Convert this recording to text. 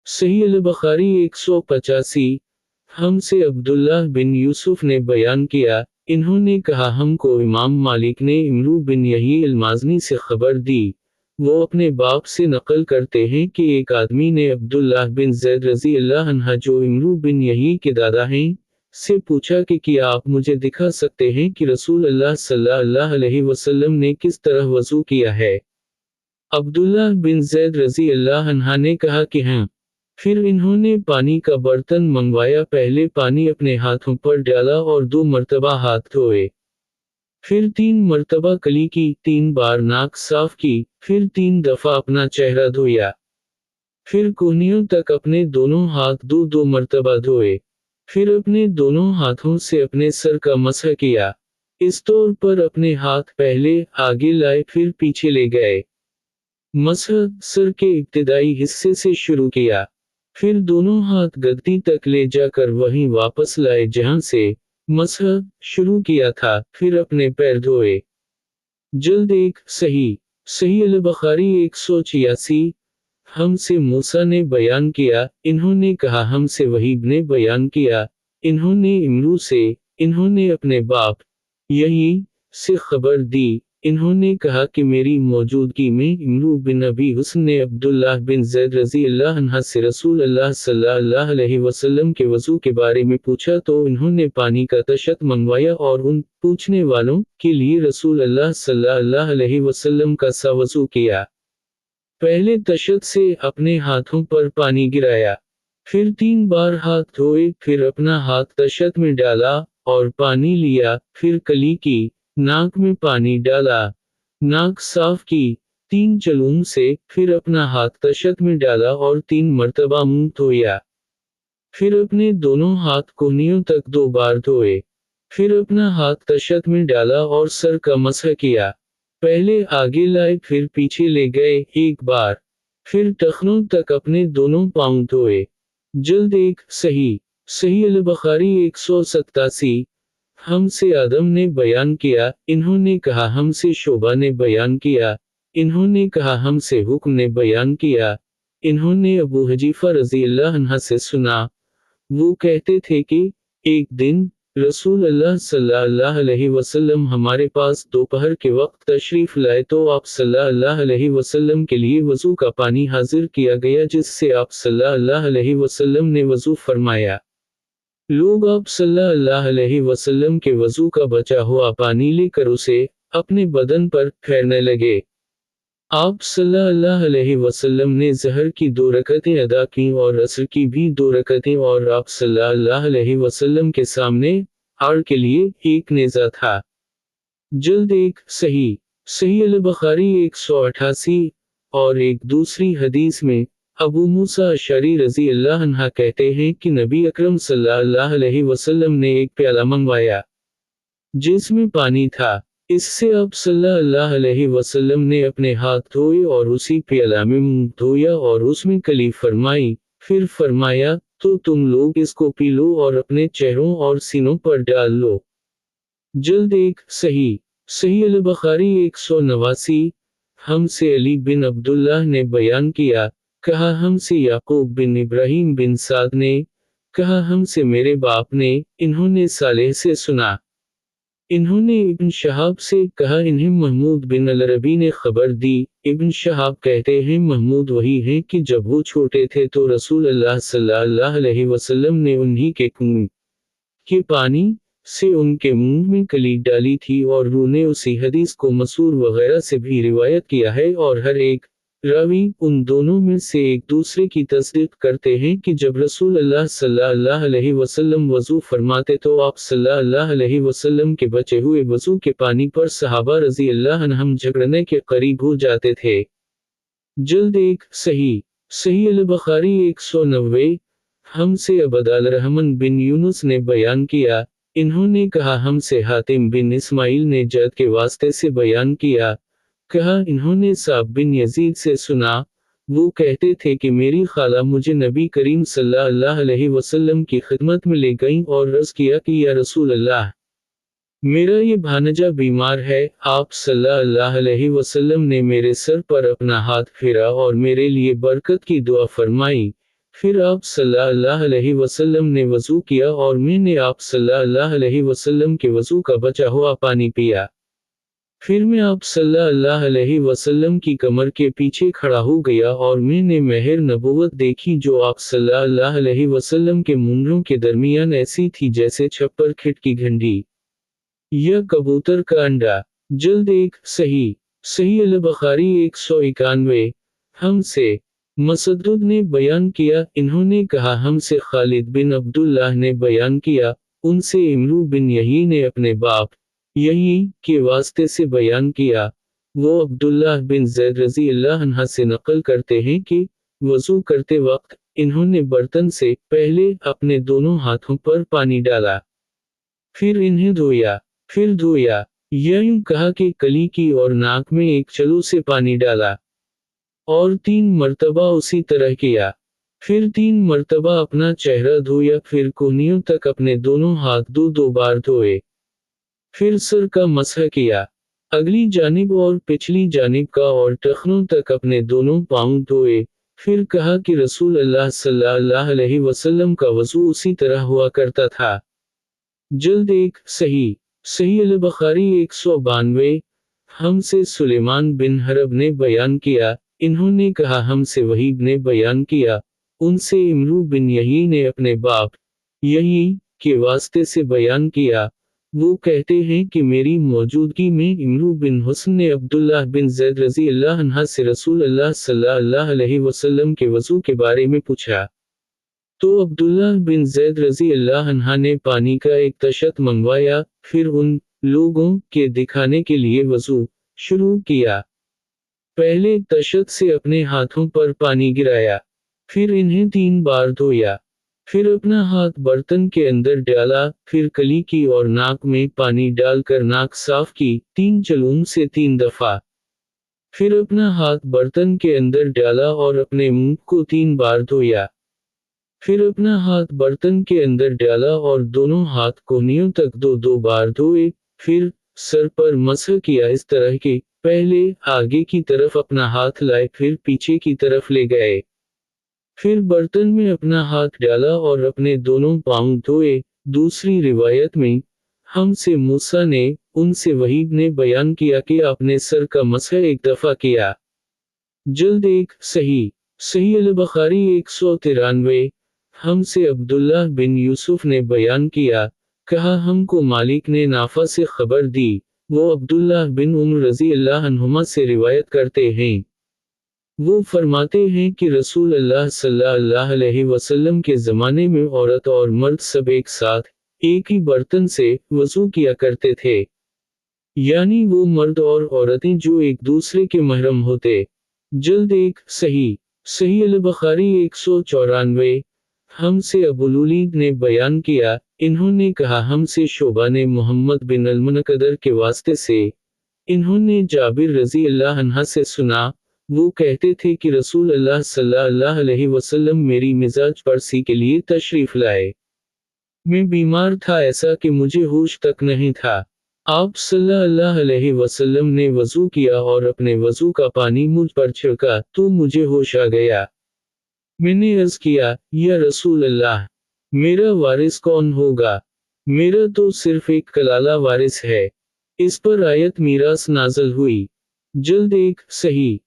सही अल-बुखारी 185। हमसे अब्दुल्लाह बिन यूसुफ ने बयान किया, इन्होंने कहा हमको इमाम मालिक ने इमरू बिन यही अल-माज़नी से खबर दी। वो अपने बाप से नकल करते हैं कि एक आदमी ने अब्दुल्लाह बिन ज़ैद रज़ी अल्लाह अन्हा जो इमरू बिन यही के दादा हैं, से पूछा कि क्या आप मुझे दिखा सकते हैं कि रसूल अल्लाह सल्लल्लाहु अलैहि वसल्लम ने किस तरह वज़ू किया है? अब्दुल्लाह बिन ज़ैद रज़ी अल्लाह अन्हा ने कहा कि हाँ। फिर इन्होंने पानी का बर्तन मंगवाया, पहले पानी अपने हाथों पर डाला और 2 मर्तबा हाथ धोए। फिर 3 मर्तबा कली की, 3 बार नाक साफ की, फिर 3 दफ़ा अपना चेहरा धोया। फिर कोहनियों तक अपने दोनों हाथ 2-2 मर्तबा धोए। फिर अपने दोनों हाथों से अपने सर का मसह किया। इस तौर पर अपने हाथ पहले आगे लाए फिर पीछे ले गए। मसह सर के इब्तिदाई हिस्से से शुरू किया। फिर दोनों हाथ गद्दी तक ले जाकर वहीं वापस लाए जहां से मसह शुरू किया था, फिर अपने पैर धोए। जल्द 1 सही अल-बुखारी 186। हमसे मूसा ने बयान किया, इन्होंने कहा हमसे वहीब ने बयान किया, इन्होंने इमरू से, इन्होंने अपने बाप यही से खबर दी, इन्होंने कहा कि मेरी मौजूदगी में इमरू बिन अबी हुस्न ने अब्दुल्लाह बिन ज़ैद रज़ी अल्लाह अन्हा से रसूल अल्लाह सल्लल्लाहु अलैहि वसल्लम के वज़ू के बारे में पूछा तो इन्होंने पानी का तशत मंगवाया और उन पूछने वालों के लिए रसूल अल्लाह सल्लल्लाहु अलैहि वसल्लम का सा वज़ू किया। पहले तशत से अपने हाथों पर पानी गिराया, फिर 3 बार हाथ धोए, फिर अपना हाथ तशत में डाला और पानी लिया, फिर कली की, नाक में पानी डाला, नाक साफ की 3 चलूम से, फिर अपना हाथ तशत में डाला और 3 मर्तबा मुंह धोया। फिर अपने दोनों हाथ कोहनियों तक 2 बार धोए। फिर अपना हाथ तशत में डाला और सर का मसह किया। पहले आगे लाए फिर पीछे ले गए 1 बार। फिर टखनों तक अपने दोनों पांव धोए। जल्द 1 सही अल-बुखारी 187। हमसे आदम ने बयान किया, इन्होंने कहा हमसे शोबा ने बयान किया, इन्होंने कहा हमसे हुक्म ने बयान किया, इन्होंने अबू हजीफा रज़ी अल्लाह अन्हा से सुना, वो कहते थे कि एक दिन रसूल अल्लाह सल्लल्लाहु अलैहि वसल्लम हमारे पास दोपहर के वक्त तशरीफ लाए तो आप सल्लल्लाहु अलैहि वसल्लम के लिए वज़ू का पानी हाजिर किया गया जिससे आप सल्लल्लाहु अलैहि वसल्लम ने वज़ू फरमाया। लोग आप सल्लल्लाहु अलैहि वसल्लम के वज़ू का बचा हुआ पानी लेकर उसे अपने बदन पर फेरने लगे। आप सल्लल्लाहु अलैहि वसल्लम ने ज़हर की 2 रकअतें अदा की और असर की भी 2 रकअतें और आप सल्लल्लाहु अलैहि वसल्लम के सामने आड़ के लिए एक नेज़ा था। जल्द 1 सही अल-बुखारी 188। और एक दूसरी हदीस में अबू मूसा अशअरी रज़ी अल्लाह अन्हा कहते हैं कि नबी अकरम सल्लल्लाहु अलैहि वसल्लम ने एक प्याला मंगवाया जिसमें पानी था। इससे आप सल्लल्लाहु अलैहि वसल्लम ने अपने हाथ धोए और उसी प्याला में मुंह धोया और उसमें कली फरमाई, फिर फरमाया, तो तुम लोग इसको पी लो और अपने चेहरों और सीनों पर डाल लो। जल्द 1 सही अल-बुखारी 189। हमसे अली बिन अब्दुल्लाह ने बयान किया, कहा हमसे याकूब बिन इब्राहीम बिन साद ने, कहा हमसे मेरे बाप ने, इन्होंने सालेह से सुना। इन्होंने इब्न शहाब से कहा इन्हें महमूद बिन अल-अरबी ने खबर दी। इब्न शहाब कहते हैं महमूद वही हैं कि जब वो छोटे थे तो रसूल अल्लाह सल्लल्लाहु अलैहि वसल्लम ने उन्हीं के कुएं के पानी से उनके मुंह में कली डाली थी और रूह ने उसी हदीस को मसूर वगैरह से भी रिवायत किया है और हर एक रावी उन दोनों में से एक दूसरे की तस्दीक करते हैं कि जब रसूल अल्लाह सल्लल्लाहु अलैहि वसल्लम वज़ू फरमाते तो आप सल्लल्लाहु अलैहि वसल्लम के बचे हुए वज़ू के पानी पर सहाबा रज़ी अल्लाह अन्हुम झगड़ने के करीब हो जाते थे। जल्द 1 सही अल-बुखारी 190। हमसे अबद रहमान बिन यूनुस ने बयान किया, इन्होंने कहा हमसे हातिम बिन इस्माइल ने जद के वास्ते से बयान किया, कहा इन्होंने साब बिन यजीद से सुना, वो कहते थे कि मेरी खाला मुझे नबी करीम सल्लल्लाहु अलैहि वसल्लम की खिदमत में ले गईं और अर्ज़ किया कि या रसूल अल्लाह, मेरा ये भानजा बीमार है। आप सल्लल्लाहु अलैहि वसल्लम ने मेरे सर पर अपना हाथ फेरा और मेरे लिए बरकत की दुआ फरमाई। फिर आप सल्लल्लाहु अलैहि वसल्लम ने वज़ू किया और मैंने आप सल्लल्लाहु अलैहि वसल्लम के वज़ू का बचा हुआ पानी पिया। फिर मैं आप सल्लल्लाहु अलैहि वसल्लम की कमर के पीछे खड़ा हो गया और मैंने मेहर नबूवत देखी जो आप सल्लल्लाहु अलैहि वसल्लम के मुंडों के दरमियान ऐसी थी जैसे छप्पर खिट की घंटी या कबूतर का अंडा। जल्द एक सही सही अल-बुखारी 191। हमसे मसद्दुद ने बयान किया, इन्होंने कहा हमसे खालिद बिन अब्दुल्लाह ने बयान किया, उनसे इमरू बिन यही ने अपने बाप यही के वास्ते से बयान किया। वो अब्दुल्लाह बिन ज़ैद रज़ी अल्लाह अन्हा से नकल करते हैं कि वज़ू करते वक्त इन्होंने बर्तन से पहले अपने दोनों हाथों पर पानी डाला, फिर इन्हें धोया, फिर धोया, या यूं कहा कि कली की और नाक में एक चलो से पानी डाला और 3 मर्तबा उसी तरह किया। फिर 3 मर्तबा अपना चेहरा धोया, फिर कोहनियों तक अपने दोनों हाथ दो बार धोए। फिर सर का मसह किया, अगली जानिब और पिछली जानिब का और टखनों तक अपने दोनों पाँव धोए। फिर कहा कि रसूल अल्लाह सल्लल्लाहु अलैहि वसल्लम का वज़ू उसी तरह हुआ करता था। जल्द एक सही सही अल-बुखारी 192। हमसे सुलेमान बिन हरब ने बयान किया, इन्होंने कहा हमसे वहीब ने बयान किया, उनसे इमरू बिन यही ने अपने बाप यही के वास्ते से बयान किया। वो कहते हैं कि मेरी मौजूदगी में इमरू बिन हुस्न ने अब्दुल्लाह बिन ज़ैद रज़ी अल्लाह अन्हा से रसूल अल्लाह सल्लल्लाहु अलैहि वसल्लम के वज़ू के बारे में पूछा। तो अब्दुल्लाह बिन ज़ैद रज़ी अल्लाह अन्हा ने पानी का एक तशत मंगवाया, फिर उन लोगों के दिखाने के लिए वज़ू शुरू किया। पहले तशत से अपने हाथों पर पानी गिराया, फिर इन्हें 3 बार धोया, फिर अपना हाथ बर्तन के अंदर डाला, फिर कली की और नाक में पानी डालकर नाक साफ की 3 चलूम से 3 दफ़ा, फिर अपना हाथ बर्तन के अंदर डाला और अपने मुंह को 3 बार धोया, फिर अपना हाथ बर्तन के अंदर डाला और दोनों हाथ कोहनियों तक दो बार धोए, फिर सर पर मसह किया इस तरह के पहले आगे की तरफ अपना हाथ लाए फिर पीछे की तरफ ले गए, फिर बर्तन में अपना हाथ डाला और अपने दोनों पाँव धोए। दूसरी रिवायत में हमसे मूसा ने उनसे वहीब ने बयान किया कि आपने सर का मसह एक दफा किया। जल्द एक सही सही अल-बुखारी 193। हमसे अब्दुल्लाह बिन यूसुफ ने बयान किया, कहा हमको मालिक ने नाफा से खबर दी, वो अब्दुल्लाह बिन उम्र रज़ी अल्लाह अन्हुमा से रिवायत करते हैं। वो फरमाते हैं कि रसूल अल्लाह सल्लल्लाहु अलैहि वसल्लम के ज़माने में औरत और मर्द सब एक साथ, एक ही बर्तन से वज़ू किया करते थे। यानी वो मर्द और औरतें जो एक दूसरे के महरम होते। जल्द एक सही सही अल-बुखारी 194। हमसे अबूलुलीद ने बयान किया, इन्होंने कहा हमसे शोबा ने मोहम्मद बिन अल-मुनकदर के वास्ते से, इन्होंने जाबिर रज़ी अल्लाह अन्हा से सुना, वो कहते थे कि रसूल अल्लाह सल्लल्लाहु अलैहि वसल्लम मेरी मिजाज परसी के लिए तशरीफ लाए। मैं बीमार था ऐसा कि मुझे होश तक नहीं था। आप सल्लल्लाहु अलैहि वसल्लम ने वज़ू किया और अपने वज़ू का पानी मुझ पर छिड़का तो मुझे होश आ गया। मैंने अर्ज़ किया, या रसूल अल्लाह, मेरा वारिस कौन होगा? मेरा तो सिर्फ एक कलाला वारिस है। इस पर आयत मीरास नाज़िल हुई। जल्द एक सही